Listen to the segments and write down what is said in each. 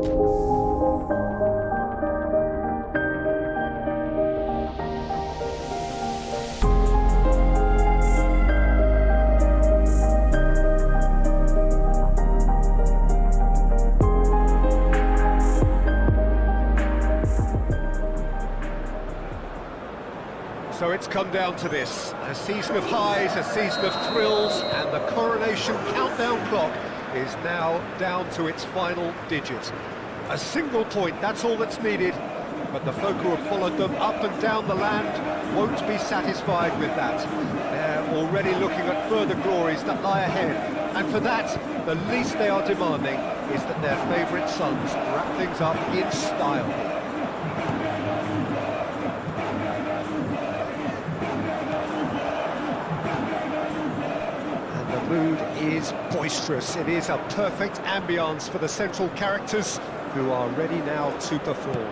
So it's come down to this, a season of highs, a season of thrills, and the coronation countdown clock is now down to its final digit. A single point, that's all that's needed, but the folk who have followed them up and down the land won't be satisfied with that. They're already looking at further glories that lie ahead, and for that, the least they are demanding is that their favourite sons wrap things up in style. The mood is boisterous. It is a perfect ambience for the central characters who are ready now to perform.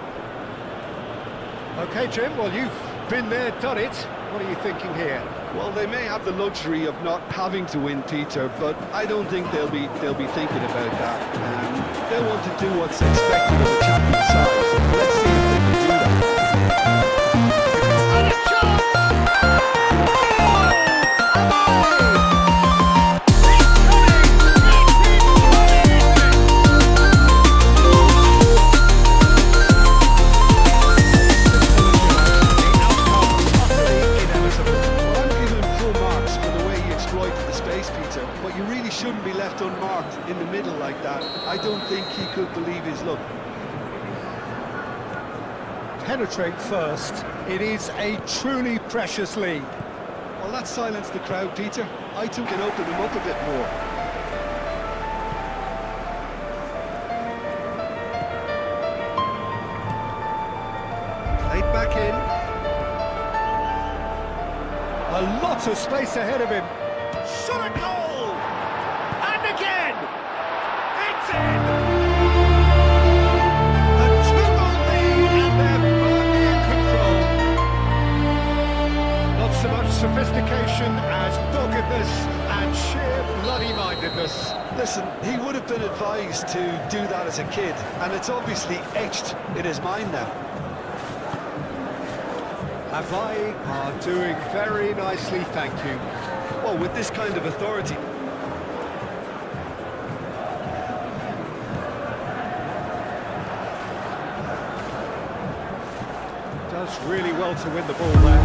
OK, Jim, well, you've been there, done it. What are you thinking here? Well, they may have the luxury of not having to win, Peter, but I don't think they'll be thinking about that. They'll want to do what's expected of a champion side. Let's see if they can do that. And a chance! But you really shouldn't be left unmarked in the middle like that. I don't think he could believe his luck. Penetrate first. It is a truly precious lead. Well, that silenced the crowd, Peter. I think it opened him up a bit more. Played back in. A lot of space ahead of him. Shot a goal! And again! It's in! A two-goal lead and they're firmly in control. Not so much sophistication as doggedness and sheer bloody-mindedness. Listen, he would have been advised to do that as a kid, and it's obviously etched in his mind now. Havai are doing very nicely, thank you. Well, with this kind of authority. Does really well to win the ball there.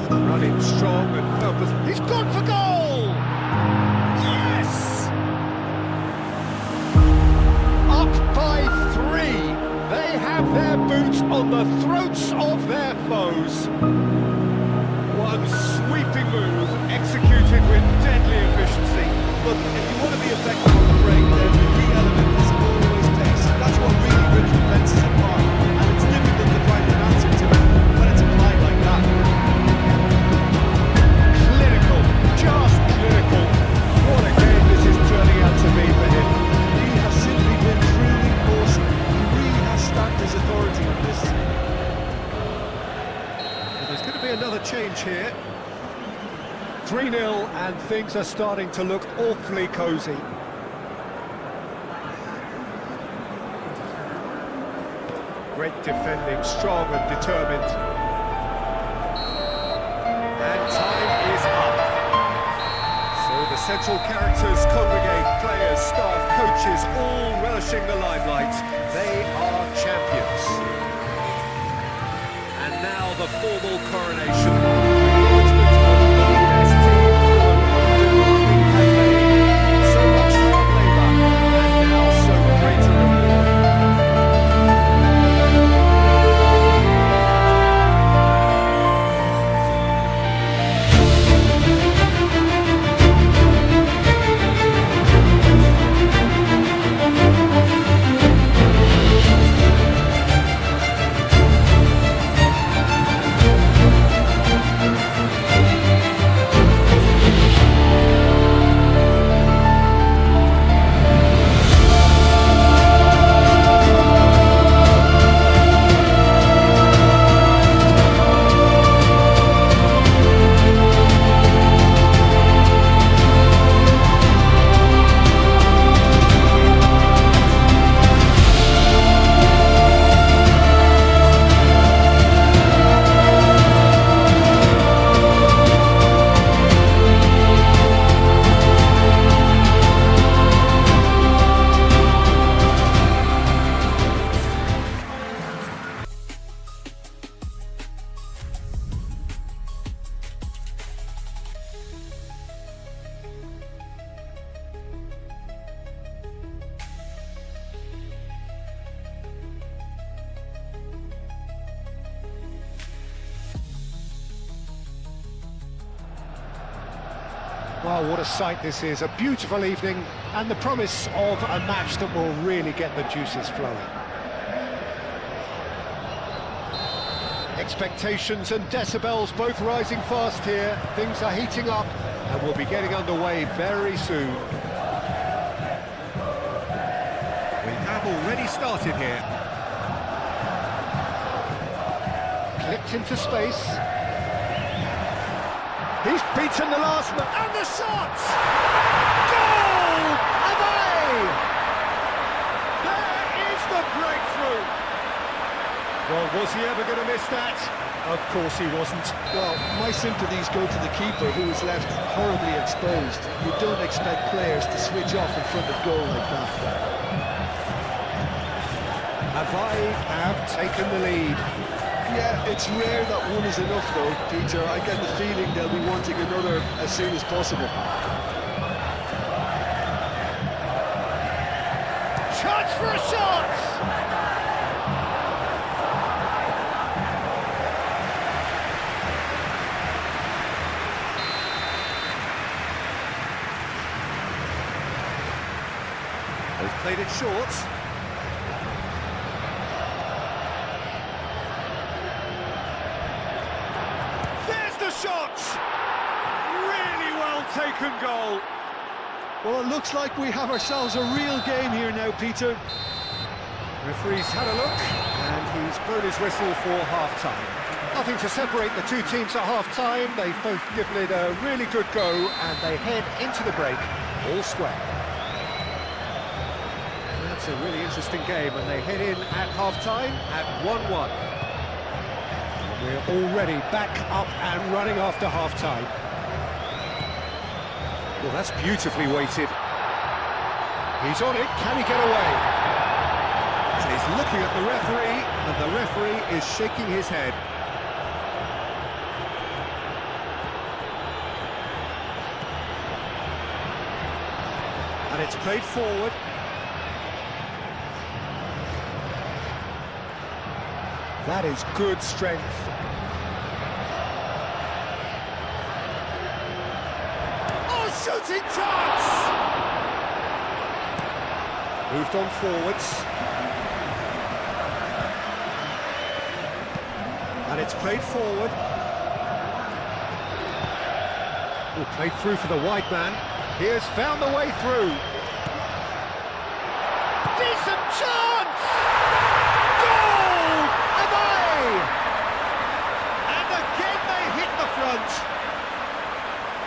Running strong and purpose. He's gone for goal! Yes! Up by 3. They have their boots on the throats of their foes. One sweeping move, executed with deadly efficiency. Look, if you want to be effective on the break, then the key element is always pace. That's what really rips defences apart, and it's difficult to find an answer to it when it's applied like that. Clinical, just clinical. What a game this is turning out to be for him. He has simply been truly awesome. Stacked his authority on this. Well, there's going to be another change here. 3-0 and things are starting to look awfully cosy. Great defending, strong and determined. And time is up. So the central characters congregate, players, staff, coaches, all relishing the limelight. They are champions. And now the formal coronation. Acknowledgement of the best team for demanding campaign. So much hard labour, and now so great a reward. Well, what a sight this is, a beautiful evening, and the promise of a match that will really get the juices flowing. Expectations and decibels both rising fast here. Things are heating up, and we'll be getting underway very soon. We have already started here. Clipped into space. He's beaten the last man, and the shots! Goal! Away! There is the breakthrough! Well, was he ever going to miss that? Of course he wasn't. Well, my sympathies go to the keeper, who was left horribly exposed. You don't expect players to switch off in front of goal like that. Hawaii have taken the lead. Yeah, it's rare that one is enough though, Peter. I get the feeling they'll be wanting another as soon as possible. Chance for a shot! They've played it short. Shot! Really well taken goal. Well, it looks like we have ourselves a real game here now, Peter. Referee's had a look, and he's blown his whistle for half-time. Nothing to separate the two teams at half-time. They've both given it a really good go, and they head into the break all square. That's a really interesting game, and they head in at half-time at 1-1. We're already back up and running after half-time. Well, that's beautifully weighted. He's on it, can he get away? And he's looking at the referee, and the referee is shaking his head. And it's played forward. That is good strength. Oh, shooting chance! Moved on forwards. And it's played forward. Oh, played through for the wide man. He has found the way through. Decent chance! And again they hit the front.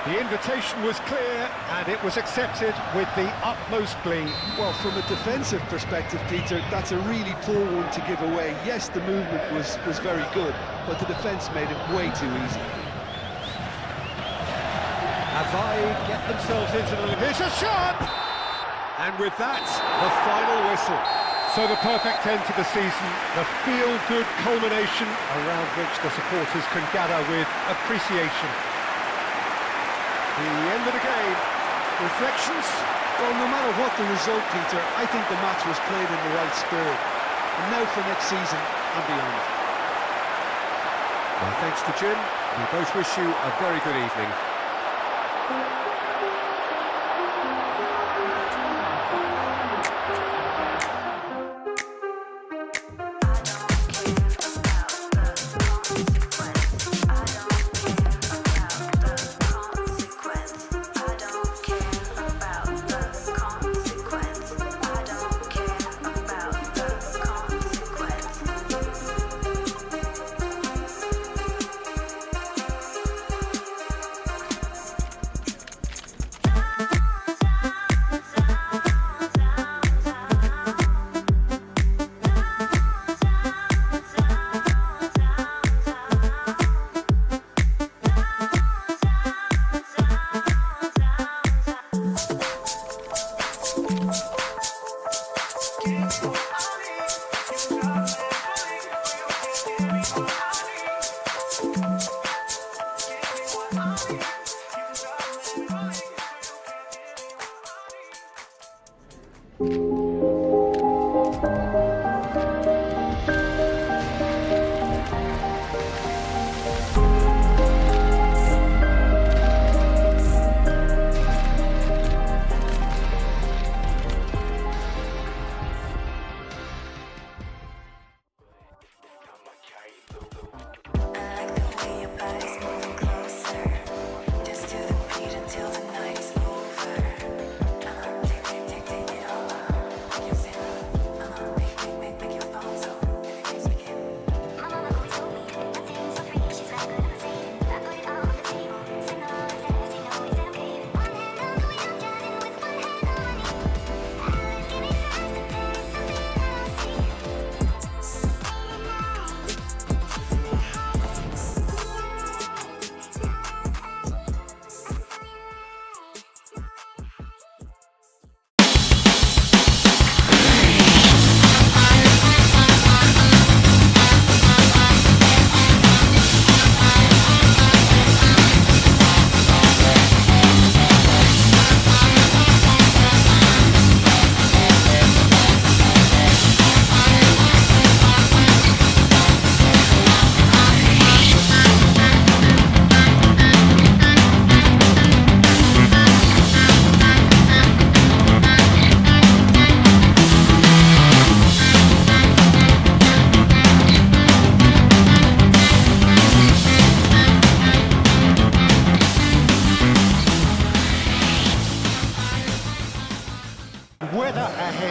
The invitation was clear and it was accepted with the utmost glee. Well, from a defensive perspective, Peter, that's a really poor one to give away. Yes, the movement was very good, but the defence made it way too easy. Hawaii get themselves into the... Here's a shot! And with that, the final whistle. So the perfect end to the season, the feel-good culmination around which the supporters can gather with appreciation. The end of the game. Reflections? Well, no matter what the result, Peter, I think the match was played in the right spirit. And now for next season and beyond. Well, thanks to Jim. We both wish you a very good evening.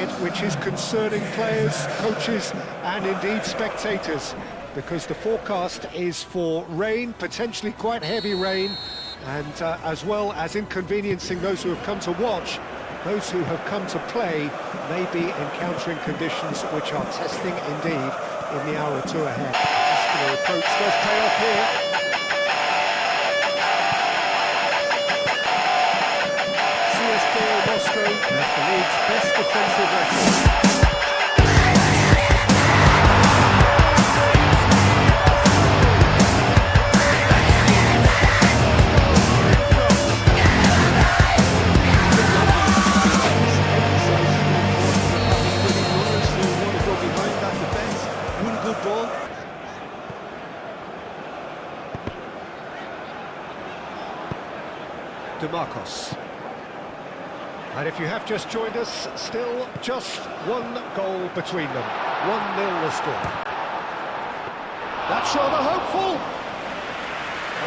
ahead, which is concerning players, coaches and indeed spectators, because the forecast is for rain, potentially quite heavy rain, and as well as inconveniencing those who have come to watch, those who have come to play may be encountering conditions which are testing indeed in the hour or two ahead. The approach does pay off here. CSKA Moscow has the league's best defensive record. Marcos. And if you have just joined us, still just one goal between them. 1-0 the score. That's rather hopeful.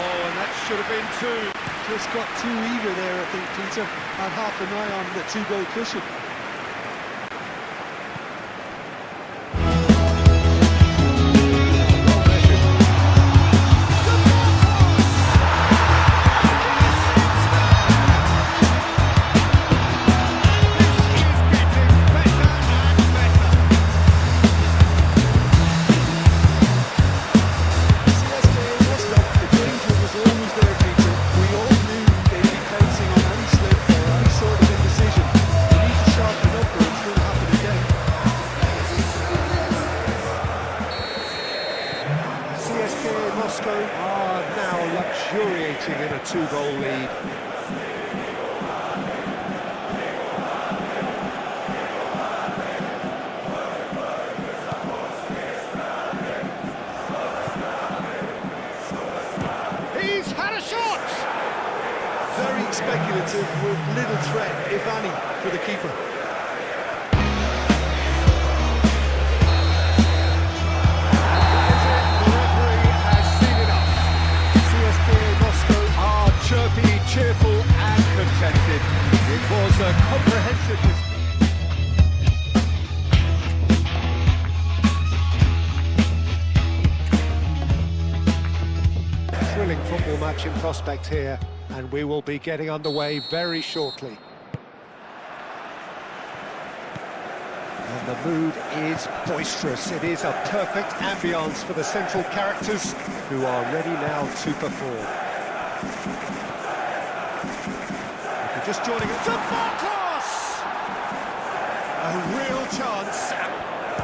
Oh, and that should have been two. Just got too eager there, I think, Peter. Had half an eye on the two-goal cushion. Moscow are now luxuriating in a two-goal lead. He's had a shot! Very speculative with little threat, if any, for the keeper. Cheerful and contented. It was a comprehensive... Thrilling football match in prospect here, and we will be getting underway very shortly. And the mood is boisterous. It is a perfect ambience for the central characters who are ready now to perform. Just joining us. To Marcos! A real chance.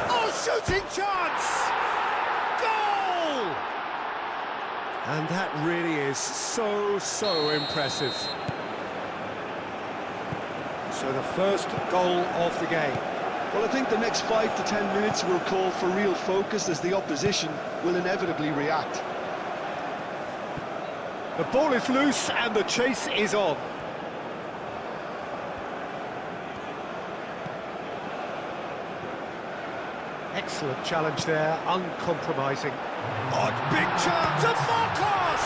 Oh, shooting chance! Goal! And that really is so impressive. So the first goal of the game. Well, I think the next 5 to 10 minutes will call for real focus as the opposition will inevitably react. The ball is loose and the chase is on. Excellent challenge there, uncompromising. Odd big chance to Marcos!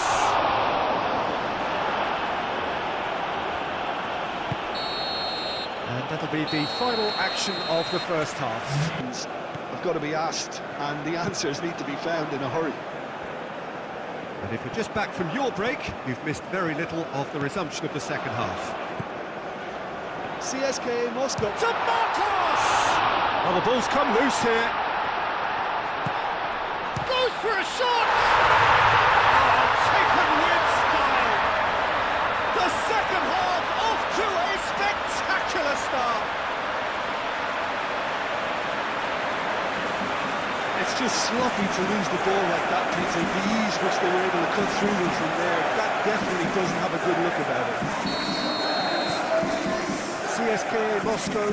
And that'll be the final action of the first half. I've got to be asked, and the answers need to be found in a hurry. And if you're just back from your break, you've missed very little of the resumption of the second half. CSKA Moscow. To Marcos! Well, the ball's come loose here. Goes for a shot! Oh, taken with style. The second half off to a spectacular start. It's just sloppy to lose the ball like that, Peter. The ease which they were able to cut through them from there, that definitely doesn't have a good look about it. CSKA Moscow.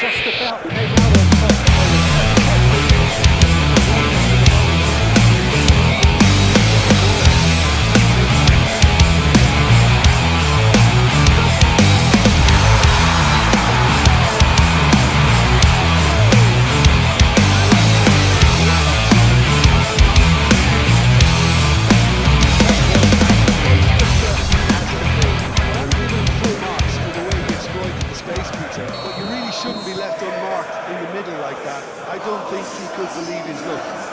Just about came out on top. that. I don't think he could believe his luck.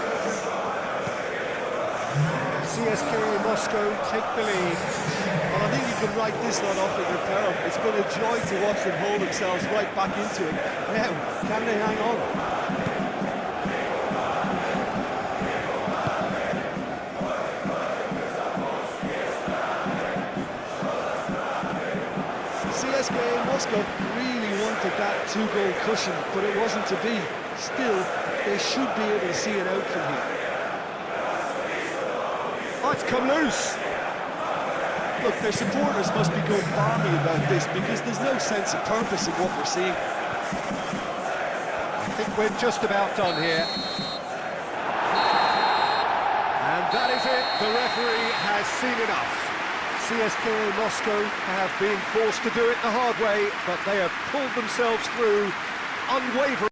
CSKA Moscow take the lead. Well, I think you can write this lot off in their peril. It's been a joy to watch them hold themselves right back into it. Now, can they hang on? CSKA Moscow really wanted that two-goal cushion, but it wasn't to be. Still, they should be able to see it out from here. Oh, it's come loose. Look, their supporters must be going balmy about this because there's no sense of purpose in what we're seeing. I think we're just about done here. And that is it. The referee has seen enough. CSKA Moscow have been forced to do it the hard way, but they have pulled themselves through unwavering.